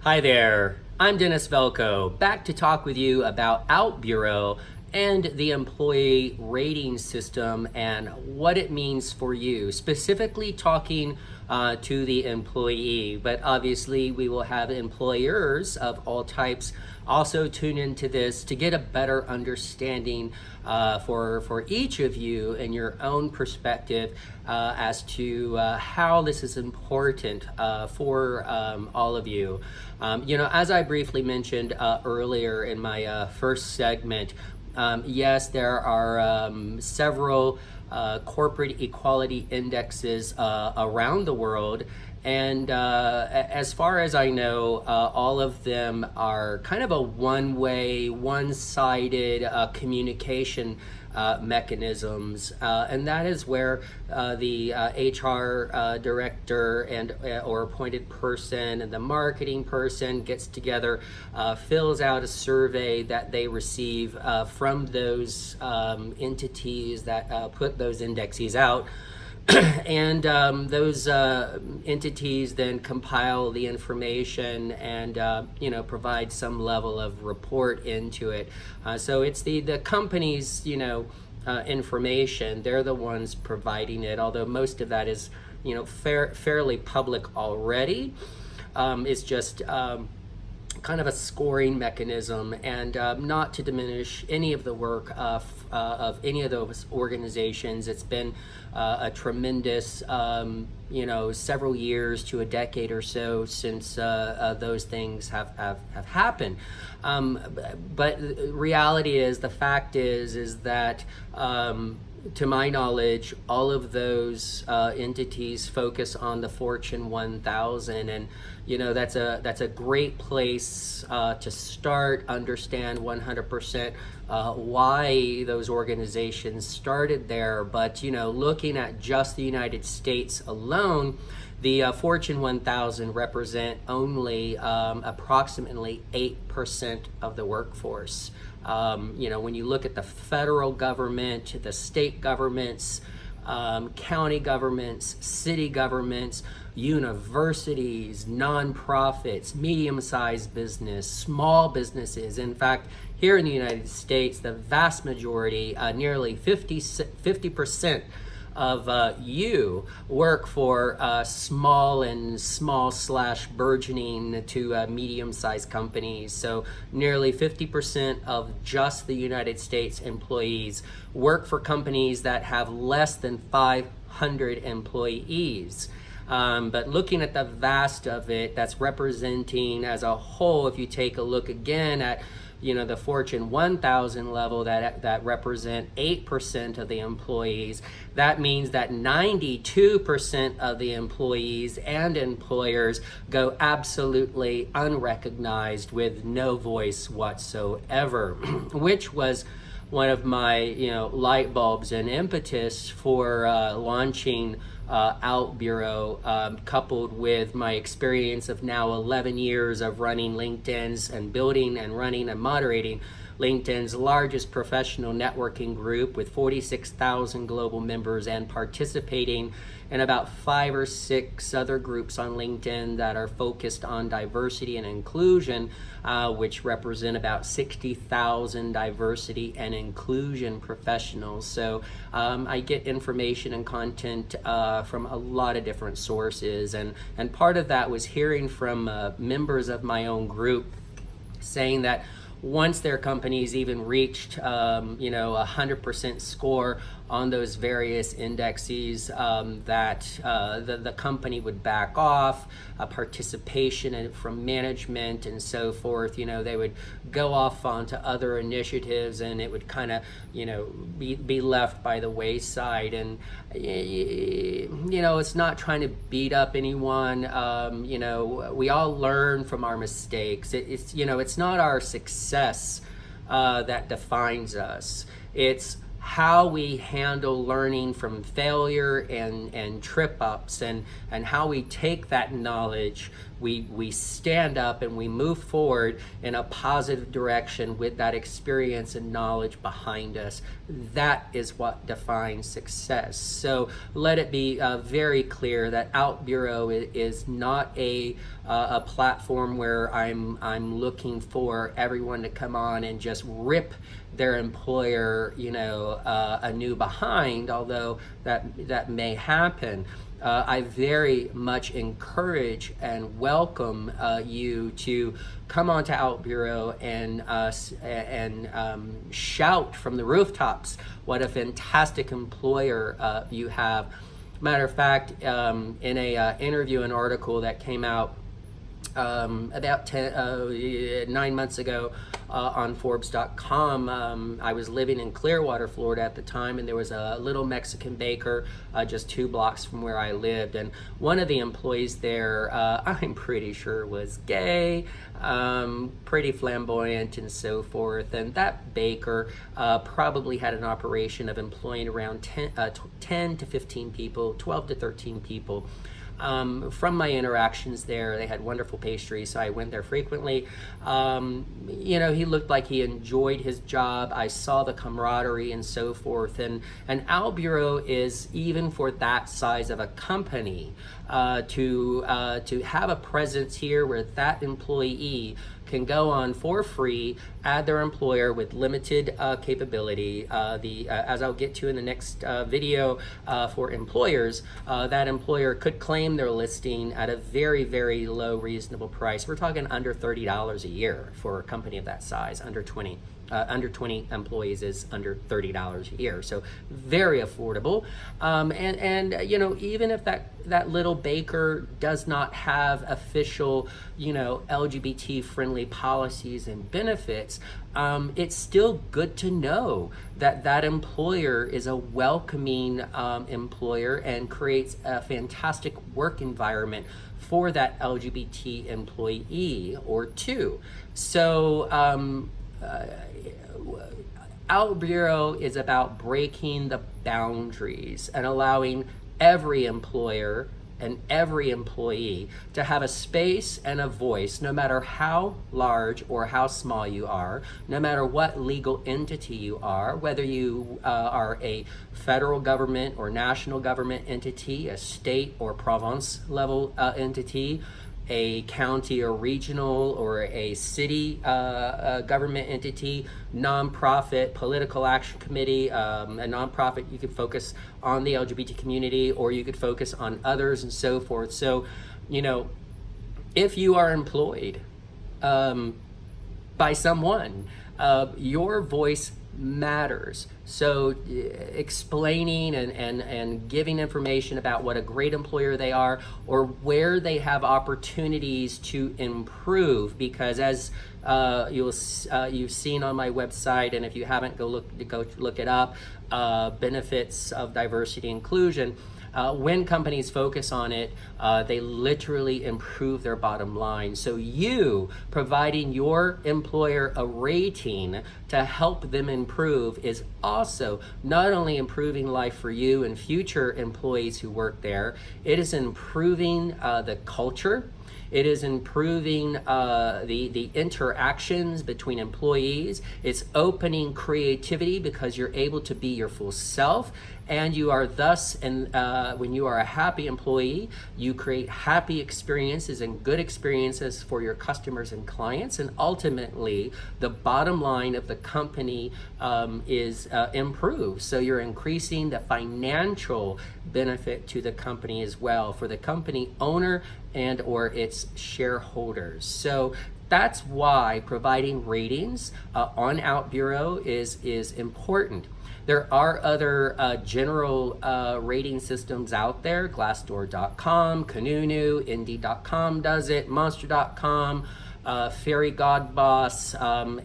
Hi there, I'm Dennis Velko, back to talk with you about OutBüro and the employee rating system and what it means for you, specifically talking to the employee, but obviously we will have employers of all types also tune into this to get a better understanding for each of you and your own perspective as to how this is important for all of you. As I briefly mentioned earlier in my first segment, yes, there are several corporate equality indexes around the world. And as far as I know, all of them are kind of a one-way, one-sided communication mechanisms, and that is where the HR director and or appointed person and the marketing person gets together, fills out a survey that they receive from those entities that put those indexes out. And those entities then compile the information and provide some level of report into it. So it's the company's information. They're the ones providing it, although most of that is fairly public already. It's just kind of a scoring mechanism, and not to diminish any of the work of any of those organizations. It's been a tremendous several years to a decade or so since those things have happened. But reality is, the fact is that to my knowledge, all of those entities focus on the Fortune 1000, and that's a great place to start, understand 100% why those organizations started there. But looking at just the United States alone, the Fortune 1000 represent only approximately 8% of the workforce. When you look at the federal government, the state governments, county governments, city governments, universities, nonprofits, medium-sized business, small businesses. In fact, here in the United States, the vast majority, nearly 50% of you work for small/burgeoning to medium-sized companies. So nearly 50% of just the United States employees work for companies that have less than 500 employees. But looking at the vast of it, that's representing as a whole, if you take a look again at the Fortune 1000 level that represent 8% of the employees, that means that 92% of the employees and employers go absolutely unrecognized with no voice whatsoever, which was one of my light bulbs and impetus for launching OutBüro, coupled with my experience of now 11 years of running LinkedIn's and building and running and moderating LinkedIn's largest professional networking group with 46,000 global members, and participating in about 5 or 6 other groups on LinkedIn that are focused on diversity and inclusion, which represent about 60,000 diversity and inclusion professionals. So I get information and content from a lot of different sources, and part of that was hearing from members of my own group saying that once their companies even reached 100% score on those various indexes, that the company would back off participation from management and so forth. They would go off onto other initiatives, and it would kind of be left by the wayside. And it's not trying to beat up anyone. We all learn from our mistakes. It's not our success that defines us. It's how we handle learning from failure and trip ups, and how we take that knowledge, we stand up and we move forward in a positive direction with that experience and knowledge behind us. That is what defines success. So let it be very clear that OutBüro is not a a platform where I'm looking for everyone to come on and just rip their employer, a new behind, although that may happen. I very much encourage and welcome you to come on to OutBüro and shout from the rooftops what a fantastic employer you have. Matter of fact, in a interview, an article that came out about 9 months ago on Forbes.com. I was living in Clearwater, Florida at the time, and there was a little Mexican baker just 2 blocks from where I lived. And one of the employees there, I'm pretty sure was gay, pretty flamboyant and so forth. And that baker probably had an operation of employing around 10 to 15 people, 12 to 13 people. From my interactions there, they had wonderful pastries, so I went there frequently. He looked like he enjoyed his job. I saw the camaraderie and so forth. And OutBüro is, even for that size of a company, to have a presence here where that employee can go on for free, add their employer with limited capability. As I'll get to in the next video, for employers, that employer could claim their listing at a very, very low, reasonable price. We're talking under $30 a year for a company of that size. Under 20 employees is under $30 a year, so very affordable. Even if that little baker does not have official, LGBT friendly policies and benefits, it's still good to know that employer is a welcoming employer and creates a fantastic work environment for that LGBT employee or two. So OutBüro is about breaking the boundaries and allowing every employer and every employee to have a space and a voice, no matter how large or how small you are, no matter what legal entity you are, whether you are a federal government or national government entity, a state or province level entity, a county or regional or a city government entity, nonprofit, political action committee, a nonprofit. You could focus on the LGBT community, or you could focus on others and so forth. So, if you are employed by someone, your voice matters. So explaining and giving information about what a great employer they are, or where they have opportunities to improve, because as you've seen on my website, and if you haven't, go look it up, benefits of diversity inclusion. When companies focus on it, they literally improve their bottom line. So you providing your employer a rating to help them improve is also not only improving life for you and future employees who work there, it is improving the culture. It is improving the interactions between employees. It's opening creativity because you're able to be your full self, and you are thus, and when you are a happy employee, you create happy experiences and good experiences for your customers and clients, and ultimately the bottom line of the company is improved. So you're increasing the financial benefit to the company as well, for the company owner and or its shareholders. So that's why providing ratings on OutBüro is important. There are other general rating systems out there. Glassdoor.com, Kununu, Indeed.com does it, Monster.com, Fairy Godboss,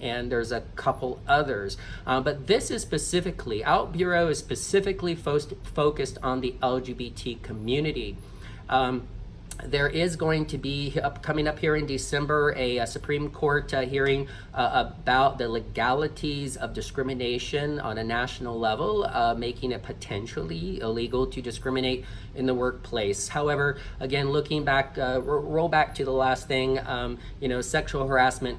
and there's a couple others. But this is specifically, OutBüro is specifically focused on the LGBT community. There is going to be coming up here in December a Supreme Court hearing about the legalities of discrimination on a national level, making it potentially illegal to discriminate in the workplace. However, again, looking back, roll back to the last thing, sexual harassment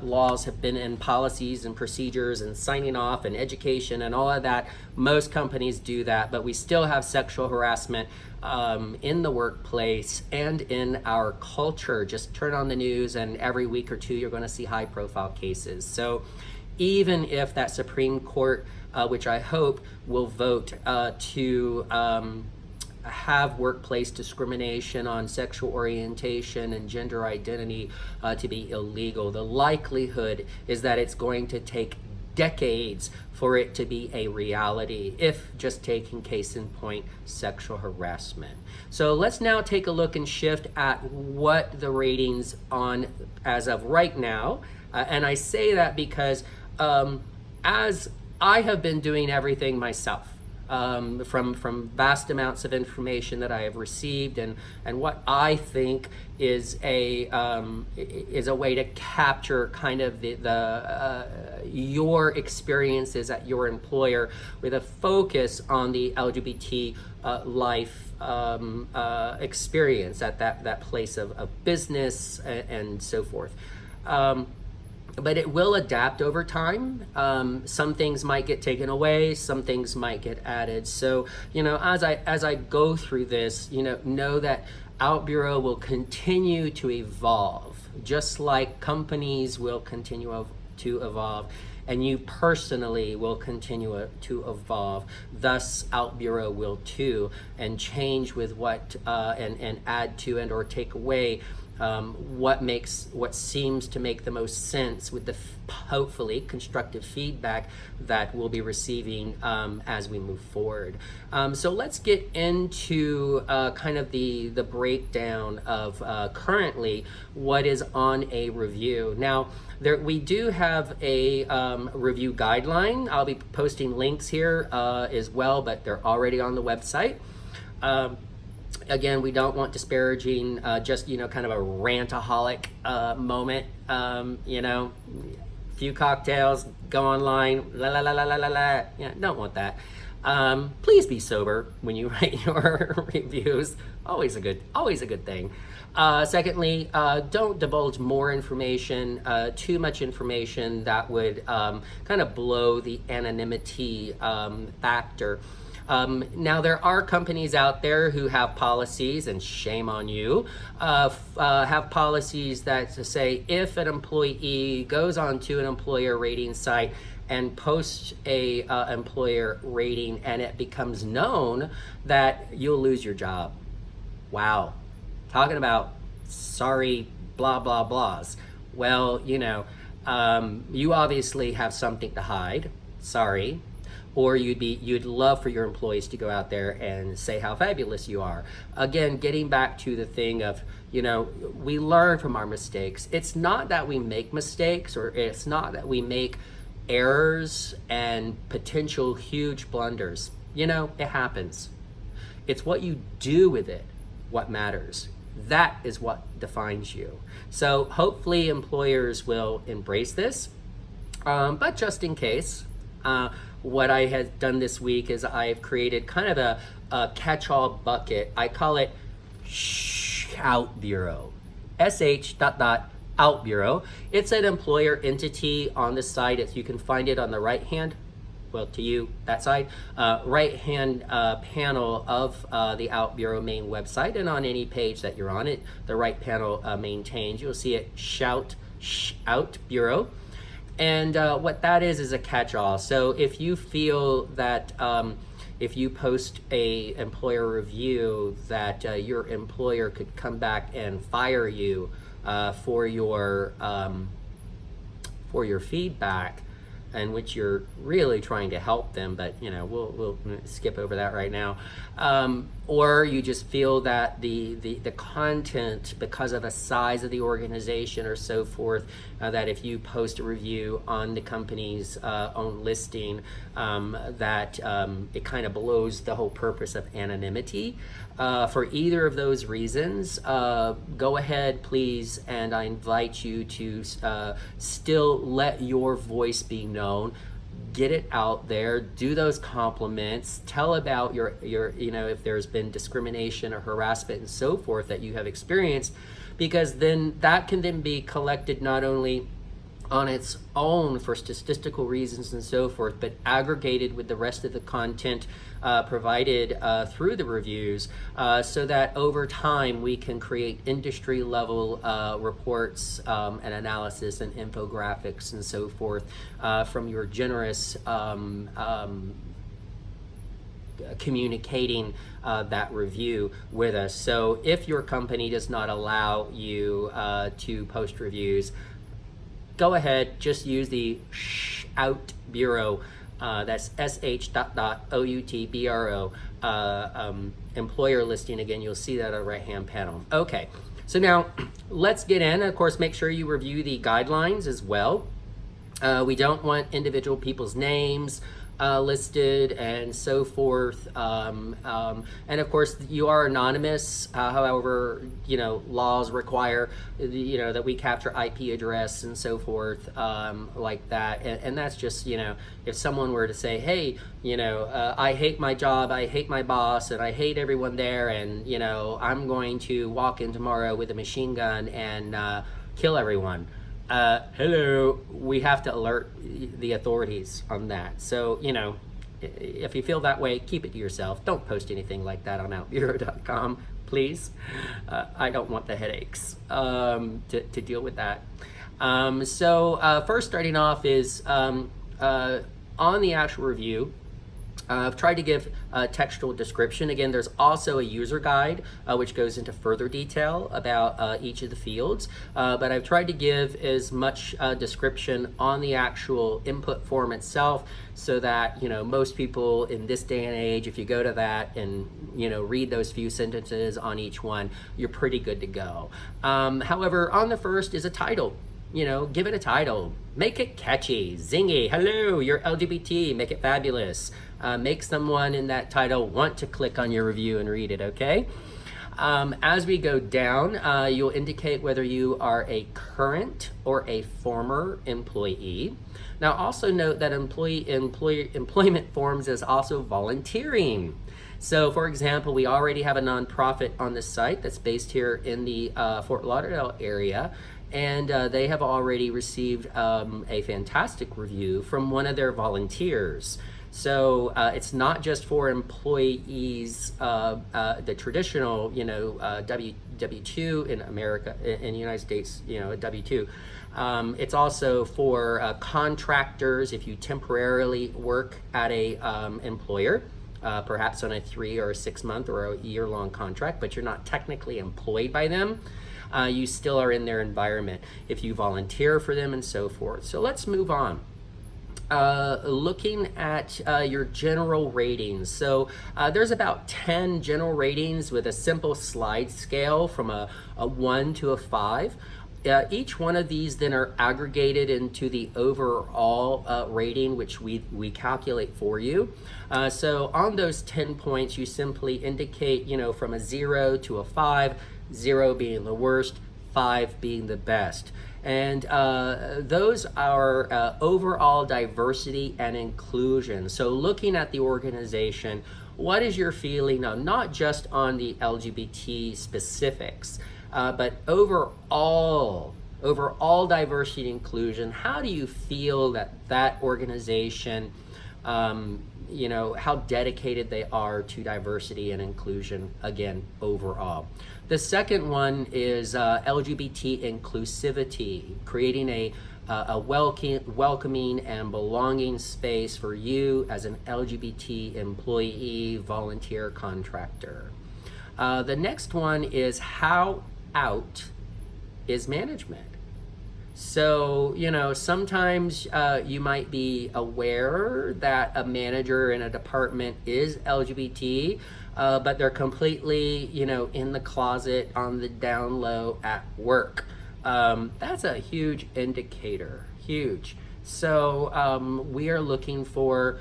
laws have been in policies and procedures and signing off and education and all of that. Most companies do that, but we still have sexual harassment in the workplace and in our culture. Just turn on the news, and every week or two, you're going to see high profile cases. So even if that Supreme Court, which I hope will vote to have workplace discrimination on sexual orientation and gender identity to be illegal, the likelihood is that it's going to take decades for it to be a reality, if just taking case in point sexual harassment. So let's now take a look and shift at what the ratings on as of right now. And I say that because as I have been doing everything myself, from vast amounts of information that I have received, and what I think is a way to capture kind of the your experiences at your employer with a focus on the LGBT life experience at that place of business and so forth. But it will adapt over time. Some things might get taken away, some things might get added. So, as I go through this, know that OutBüro will continue to evolve, just like companies will continue to evolve, and you personally will continue to evolve. Thus, OutBüro will too, and change with what and add to and or take away what seems to make the most sense with the hopefully constructive feedback that we'll be receiving as we move forward. So let's get into kind of the breakdown of currently what is on a review. Now, we do have a review guideline. I'll be posting links here as well, but they're already on the website. Again, we don't want disparaging, just, kind of a rantaholic moment, few cocktails, go online, la la la la la la la. Yeah, don't want that. Please be sober when you write your reviews. Always a good thing. Secondly, don't divulge more information, too much information that would kind of blow the anonymity factor. Now, there are companies out there who have policies, and shame on you, have policies that say if an employee goes onto an employer rating site and posts a employer rating and it becomes known, that you'll lose your job. Wow. Talking about sorry blah blah blahs. Well, you obviously have something to hide. Sorry. Or you'd love for your employees to go out there and say how fabulous you are. Again, getting back to the thing of, we learn from our mistakes. It's not that we make mistakes, or it's not that we make errors and potential huge blunders. It happens. It's what you do with it what matters. That is what defines you. So hopefully employers will embrace this. But just in case, what I have done this week is I've created kind of a catch-all bucket. I call it OutBüro, sh.outbureau. It's an employer entity on the site. If you can find it on the right hand, to you, that side, right-hand panel of the OutBüro main website, and on any page that you're on it, the right panel maintains, you'll see it OutBüro. And what that is a catch-all. So if you feel that if you post a employer review that your employer could come back and fire you for your feedback, in which you're really trying to help them, but we'll skip over that right now. Or you just feel that the content, because of the size of the organization or so forth, that if you post a review on the company's own listing, that it kind of blows the whole purpose of anonymity. For either of those reasons, go ahead, please, and I invite you to still let your voice be known. Get it out there, do those compliments, tell about your if there's been discrimination or harassment and so forth that you have experienced, because then that can then be collected not only on its own for statistical reasons and so forth, but aggregated with the rest of the content provided through the reviews, so that over time we can create industry level reports and analysis and infographics and so forth from your generous communicating that review with us. So if your company does not allow you to post reviews, go ahead, just use the OutBüro, that's sh.outbro, employer listing. Again, you'll see that on the right-hand panel. Okay, so now let's get in. Of course, make sure you review the guidelines as well. We don't want individual people's names listed and so forth, and of course you are anonymous. However, laws require that we capture IP address and so forth, like that, and that's just if someone were to say, hey, I hate my job, I hate my boss, and I hate everyone there, and I'm going to walk in tomorrow with a machine gun and kill everyone. Hello, we have to alert the authorities on that. So, if you feel that way, keep it to yourself. Don't post anything like that on OutBüro.com, please. I don't want the headaches to deal with that. So first starting off is on the actual review. I've tried to give a textual description. Again, there's also a user guide which goes into further detail about each of the fields, but I've tried to give as much description on the actual input form itself, so that most people in this day and age, if you go to that and read those few sentences on each one, you're pretty good to go. However, on the first is a title. Give it a title. Make it catchy, zingy. Hello, you're LGBT. Make it fabulous. Make someone in that title want to click on your review and read it, okay? As we go down, you'll indicate whether you are a current or a former employee. Now, also note that employment forms is also volunteering. So, for example, we already have a nonprofit on the site that's based here in the Fort Lauderdale area, and they have already received a fantastic review from one of their volunteers. So it's not just for employees, the traditional, W-2 in America, in the United States, W-2. It's also for contractors. If you temporarily work at a employer, perhaps on a 3 or a 6 month or a year-long contract, but you're not technically employed by them, you still are in their environment if you volunteer for them and so forth. So let's move on. Looking at your general ratings. So there's about 10 general ratings with a simple slide scale from a 1 to a 5. Each one of these then are aggregated into the overall rating, which we calculate for you. So on those 10 points, you simply indicate, from a 0 to a 5, 0 being the worst, 5 being the best. And those are overall diversity and inclusion. So looking at the organization, what is your feeling now, not just on the LGBT specifics, but overall diversity and inclusion? How do you feel that organization, how dedicated they are to diversity and inclusion, again, overall? The second one is LGBT inclusivity, creating a welcoming and belonging space for you as an LGBT employee, volunteer, contractor. The next one is how out is management. So, sometimes you might be aware that a manager in a department is LGBT, but they're completely, in the closet, on the down low at work. That's a huge indicator, huge. So we are looking for,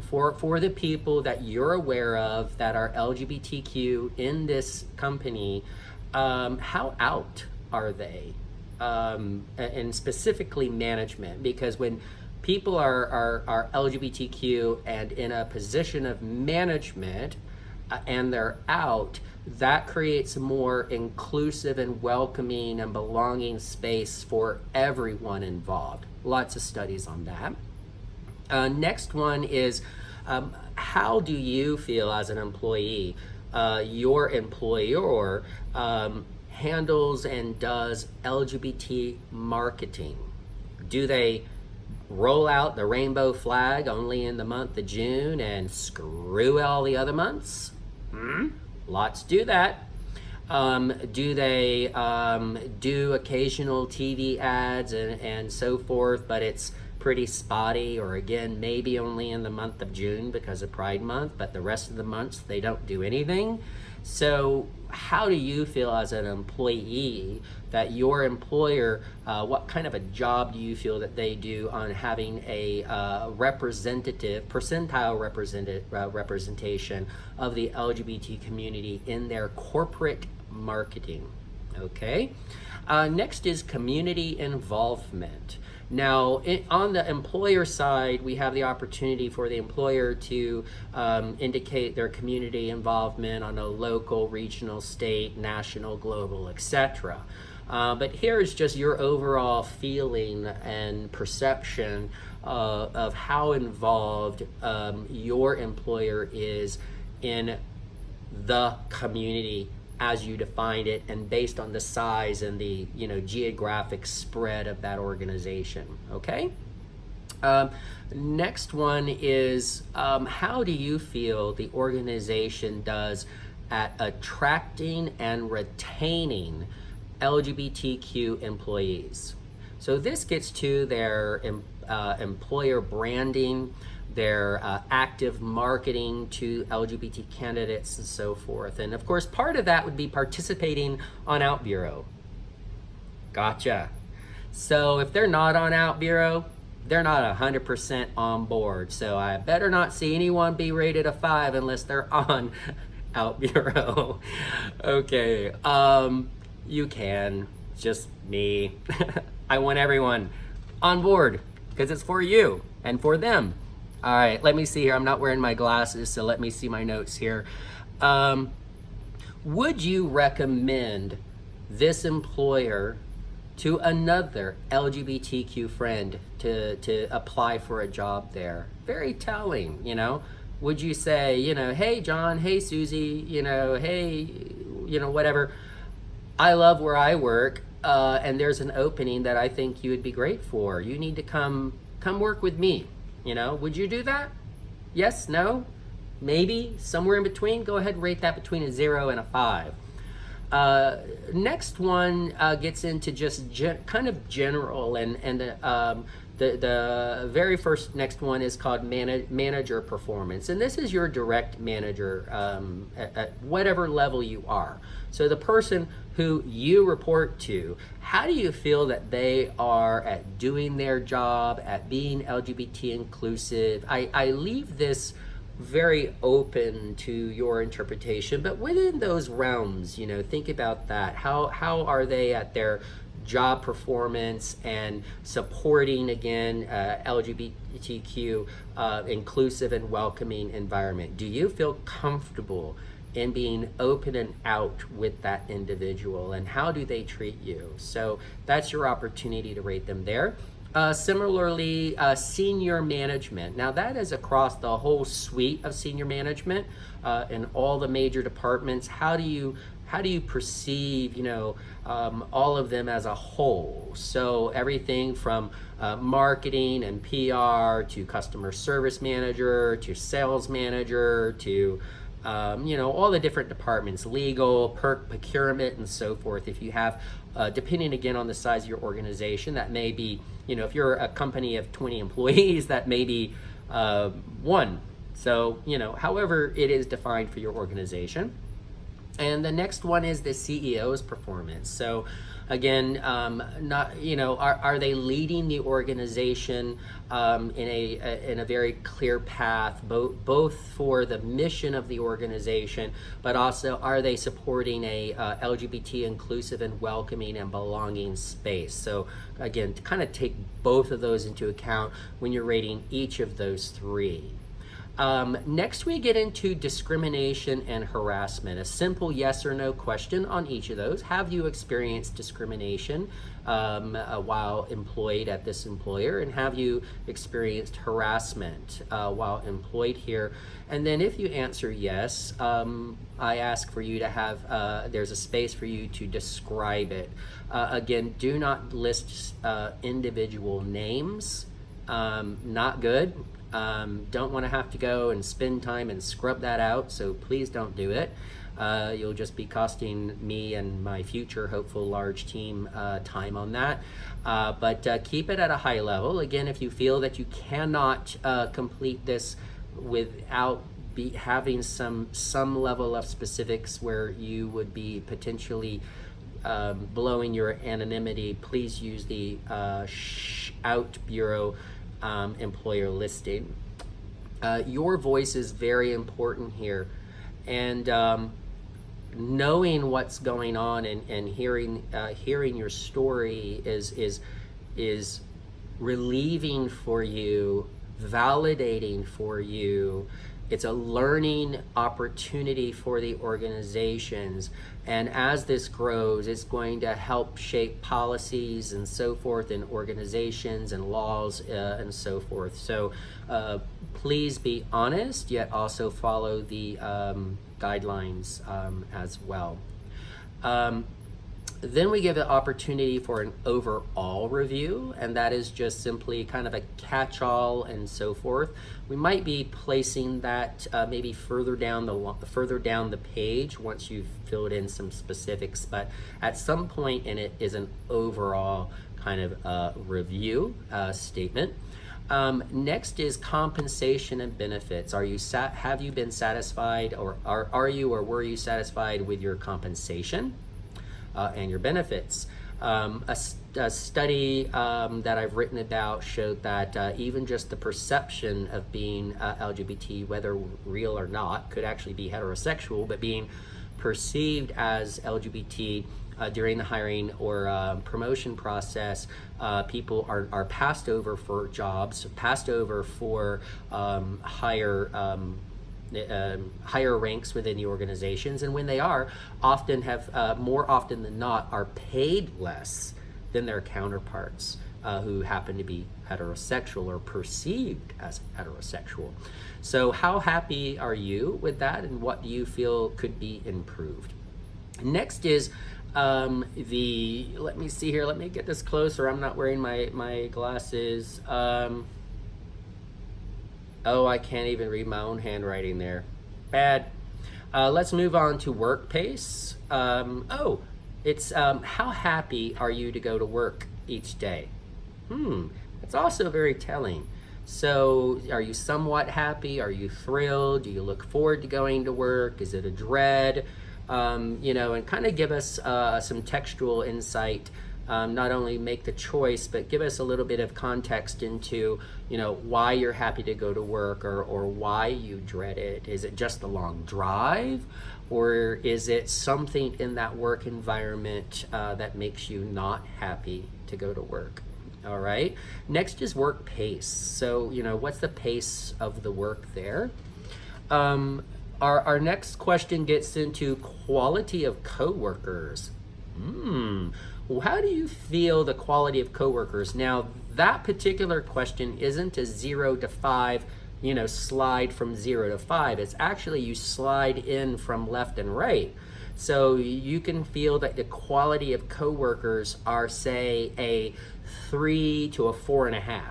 for the people that you're aware of that are LGBTQ in this company, how out are they? And specifically management, because when people are LGBTQ and in a position of management and they're out, that creates a more inclusive and welcoming and belonging space for everyone involved. Lots of studies on that. Next one is, how do you feel as an employee your employer handles and does LGBT marketing? Do they roll out the rainbow flag only in the month of June and screw all the other months? Lots do that. Do they do occasional TV ads and so forth, but it's pretty spotty, or again, maybe only in the month of June because of Pride Month, but the rest of the months they don't do anything? So how do you feel as an employee that your employer, what kind of a job do you feel that they do on having a percentile representation of the LGBT community in their corporate marketing? Okay. Next is community involvement. Now, on the employer side, we have the opportunity for the employer to indicate their community involvement on a local, regional, state, national, global, etc. But here's just your overall feeling and perception of how involved your employer is in the community as you defined it, and based on the size and the geographic spread of that organization. Okay. Next one is, how do you feel the organization does at attracting and retaining LGBTQ employees? So this gets to their employer branding, their active marketing to LGBT candidates and so forth. And of course, part of that would be participating on OutBüro. Gotcha. So if they're not on OutBüro, they're not 100% on board. So I better not see anyone be rated a 5 unless they're on OutBüro. Okay, you can, just me. I want everyone on board because it's for you and for them. All right, let me see here. I'm not wearing my glasses, so let me see my notes here. Would you recommend this employer to another LGBTQ friend to apply for a job there? Very telling, Would you say, hey, John, hey, Susie, hey, whatever. I love where I work, and there's an opening that I think you would be great for. You need to come work with me. Would you do that? Yes, no, maybe, somewhere in between? Go ahead and rate that between a 0 and a 5. Next one gets into just kind of general, and the very first next one is called manager performance. And this is your direct manager at whatever level you are. So the person who you report to, how do you feel that they are at doing their job, at being LGBT inclusive? I leave this very open to your interpretation, but within those realms, think about that. How are they at their job performance and supporting, again, LGBTQ inclusive and welcoming environment? Do you feel comfortable in being open and out with that individual, and how do they treat you? So that's your opportunity to rate them there. Similarly, senior management. Now that is across the whole suite of senior management in all the major departments. How do you perceive, all of them as a whole? So everything from marketing and PR to customer service manager to sales manager to all the different departments, legal, procurement, and so forth. If you have, depending again on the size of your organization, that may be, if you're a company of 20 employees, that may be 1. So, however it is defined for your organization. And the next one is the CEO's performance. So again, are they leading the organization in a very clear path, both for the mission of the organization, but also are they supporting a LGBT inclusive and welcoming and belonging space? So again, to kind of take both of those into account when you're rating each of those 3. Next, we get into discrimination and harassment. A simple yes or no question on each of those. Have you experienced discrimination while employed at this employer? And have you experienced harassment while employed here? And then if you answer yes, I ask for you to have, there's a space for you to describe it. Again, do not list individual names. Not good. Don't want to have to go and spend time and scrub that out, so please don't do it. You'll just be costing me and my future hopeful large team time on that. But keep it at a high level. Again, if you feel that you cannot complete this without having some level of specifics where you would be potentially blowing your anonymity, please use the OutBüro employer listing. Your voice is very important here, and knowing what's going on and hearing your story is relieving for you, validating for you. It's a learning opportunity for the organizations, and as this grows, it's going to help shape policies and so forth in organizations and laws and so forth. So please be honest, yet also follow the guidelines as well. Then we give the opportunity for an overall review, and that is just simply kind of a catch-all and so forth. We might be placing that maybe further down the page once you've filled in some specifics, but at some point in it is an overall kind of review statement. Next is compensation and benefits. Have you been satisfied, or are you or were you satisfied with your compensation and your benefits? A study that I've written about showed that even just the perception of being LGBT, whether real or not, could actually be heterosexual, but being perceived as LGBT during the hiring or promotion process, people are passed over for jobs, passed over for higher ranks within the organizations, and when they are, often have more often than not are paid less than their counterparts who happen to be heterosexual or perceived as heterosexual. So how happy are you with that, and what do you feel could be improved? Next is let me see here, let me get this closer. I'm not wearing my glasses. Oh, I can't even read my own handwriting there. Bad. Let's move on to work pace. It's how happy are you to go to work each day? That's also very telling. So are you somewhat happy? Are you thrilled? Do you look forward to going to work? Is it a dread? And kind of give us some textual insight. Not only make the choice, but give us a little bit of context into, why you're happy to go to work, or why you dread it. Is it just the long drive, or is it something in that work environment that makes you not happy to go to work? All right. Next is work pace. So, what's the pace of the work there? Our next question gets into quality of coworkers. How do you feel the quality of coworkers? Now, that particular question isn't a 0 to 5, slide from 0 to 5. It's actually you slide in from left and right. So you can feel that the quality of coworkers are, say, a 3 to a 4.5.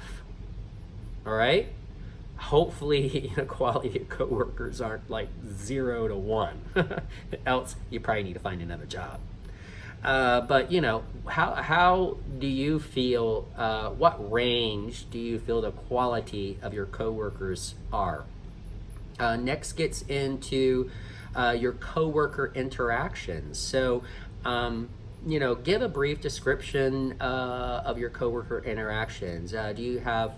All right? Hopefully, the quality of coworkers aren't like 0 to 1. Else, you probably need to find another job. But how do you feel, what range do you feel the quality of your coworkers are? Next gets into your coworker interactions. So, give a brief description of your coworker interactions. Do you have,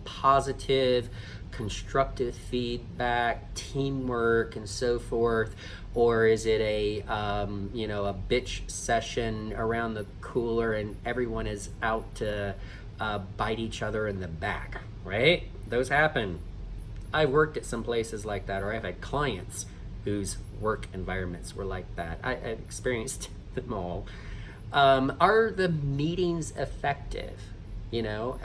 positive, constructive feedback, teamwork, and so forth? Or is it a bitch session around the cooler and everyone is out to bite each other in the back, right? Those happen. I've worked at some places like that, or I've had clients whose work environments were like that. I've experienced them all. Are the meetings effective? You know,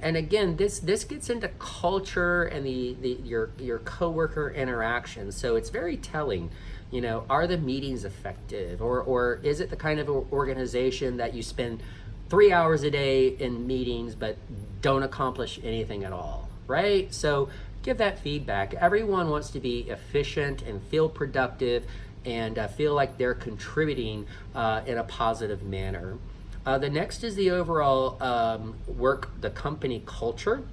and again, this gets into culture and your coworker interaction. So it's very telling. You know, are the meetings effective, or is it the kind of organization that you spend 3 hours a day in meetings but don't accomplish anything at all, right? So give that feedback. Everyone wants to be efficient and feel productive and feel like they're contributing in a positive manner. The next is the overall the company culture.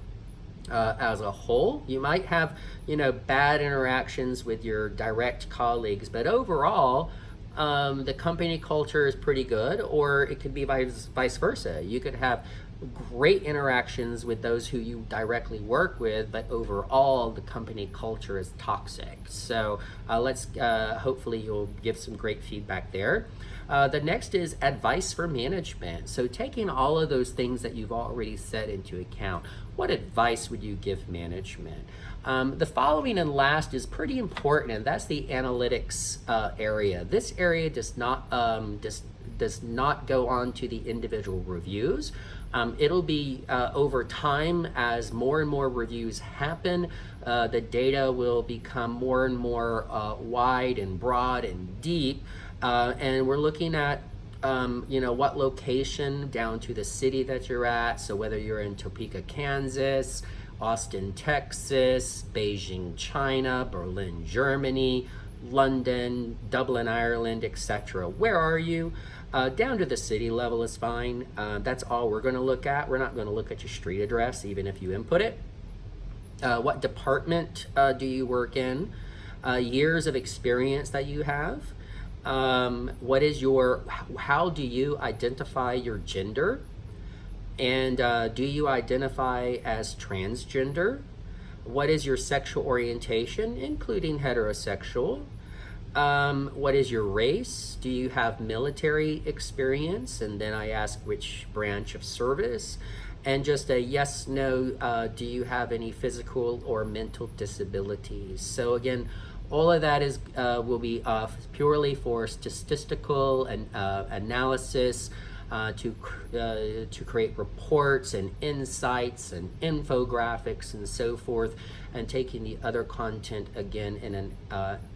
As a whole, you might have, you know, bad interactions with your direct colleagues, but overall, the company culture is pretty good, or it could be vice versa. You could have great interactions with those who you directly work with, but overall, the company culture is toxic. So hopefully you'll give some great feedback there. The next is advice for management. So taking all of those things that you've already set into account, what advice would you give management? The following and last is pretty important, and that's the analytics area. This area does not go on to the individual reviews. It'll be over time, as more and more reviews happen, the data will become more and more wide and broad and deep, and we're looking at you know, what location down to the city that you're at. So whether you're in Topeka, Kansas, Austin, Texas, Beijing, China, Berlin, Germany, London, Dublin, Ireland, etc. Where are you? Down to the city level is fine. That's all we're going to look at. We're not going to look at your street address, even if you input it. What department do you work in? Years of experience that you have. What is how do you identify your gender? And do you identify as transgender? What is your sexual orientation, including heterosexual? What is your race? Do you have military experience? And then I ask which branch of service. And just a yes, no, do you have any physical or mental disabilities? So again, all of that is will be purely for statistical and analysis to create reports and insights and infographics and so forth, and taking the other content again in an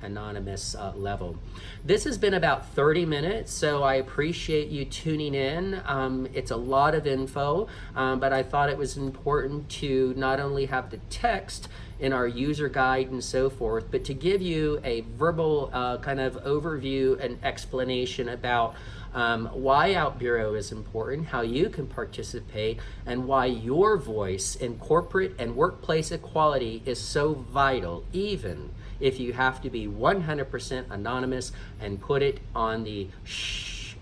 anonymous level. This has been about 30 minutes, so I appreciate you tuning in. It's a lot of info, but I thought it was important to not only have the text in our user guide and so forth, but to give you a verbal kind of overview and explanation about why OutBüro is important, how you can participate, and why your voice in corporate and workplace equality is so vital, even if you have to be 100% anonymous and put it on the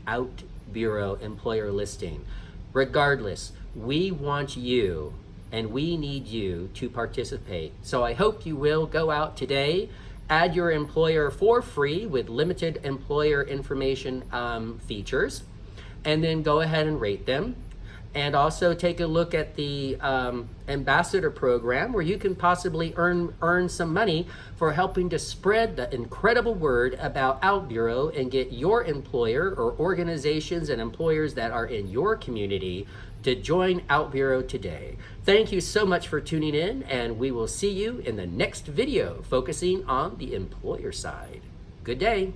OutBüro employer listing. Regardless, we want you and we need you to participate. So I hope you will go out today, add your employer for free with limited employer information features, and then go ahead and rate them. And also take a look at the ambassador program, where you can possibly earn some money for helping to spread the incredible word about OutBüro and get your employer or organizations and employers that are in your community to join OutBüro today. Thank you so much for tuning in, and we will see you in the next video focusing on the employer side. Good day.